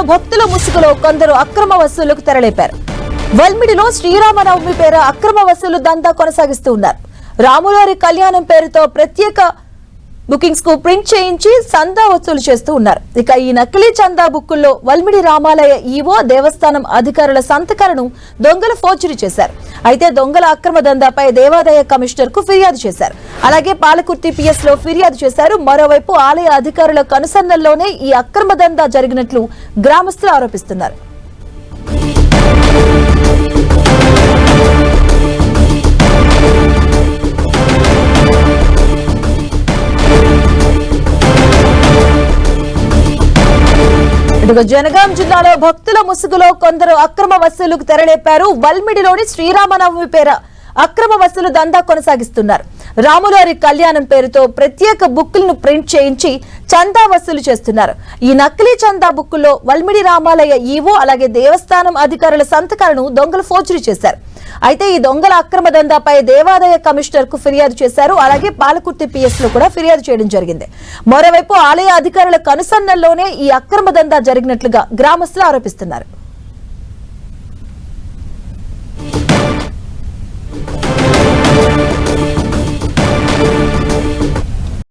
భక్తుల ముసుగులో కొందరు అక్రమ వసూళ్లకు తెరలేపారు. వల్మిడిలో శ్రీరామనవమి పేర అక్రమ వసూలు దందా కొనసాగిస్తూ ఉన్నారు. రాములవారి కళ్యాణం పేరుతో ప్రత్యేక బుకింగ్స్ కు ప్రింట్ చేయించి చందా వసూలు చేస్తూ ఉన్నారు. ఇక ఈ నకిలీ చందా బుక్కుల్లో వల్మిడి రామాలయ ఈవో, దేవస్థానం అధికారుల సంతకాలను దొంగలు ఫోర్జరీ చేశారు. అయితే దొంగల అక్రమ దందాపై దేవాదాయ కమిషనర్ కు ఫిర్యాదు చేశారు. అలాగే పాలకుర్తి పిఎస్ లో ఫిర్యాదు చేశారు. మరోవైపు ఆలయ అధికారుల కనుసన్నల్లోనే ఈ అక్రమ దందా జరిగినట్లు గ్రామస్తులు ఆరోపిస్తున్నారు. జనగాం జిల్లాలో భక్తుల ముసుగులో కొందరు అక్రమ వసూలుకు తెరలేపారు. వల్మిడిలోని శ్రీరామనవమి పేర అక్రమ వసూలు దందా కొనసాగిస్తున్నారు. రాములవారి కళ్యాణం పేరుతో ప్రత్యేక బుక్కులను ప్రింట్ చేయించి చందా వసూలు చేస్తున్నారు. ఈ నకిలీ చందా బుక్కుల్లో వల్మిడి రామాలయ ఈవో, అలాగే దేవస్థానం అధికారుల సంతకాలను దొంగలు ఫోర్జరీ చేశారు. అయితే ఈ దొంగల అక్రమ దందాపై దేవాదాయ కమిషనర్ కు ఫిర్యాదు చేశారు. అలాగే పాలకుర్తి పిఎస్ లో కూడా ఫిర్యాదు చేయడం జరిగింది. మరోవైపు ఆలయ అధికారుల కనుసన్నల్లోనే ఈ అక్రమ దందా జరిగినట్లుగా గ్రామస్తులు ఆరోపిస్తున్నారు.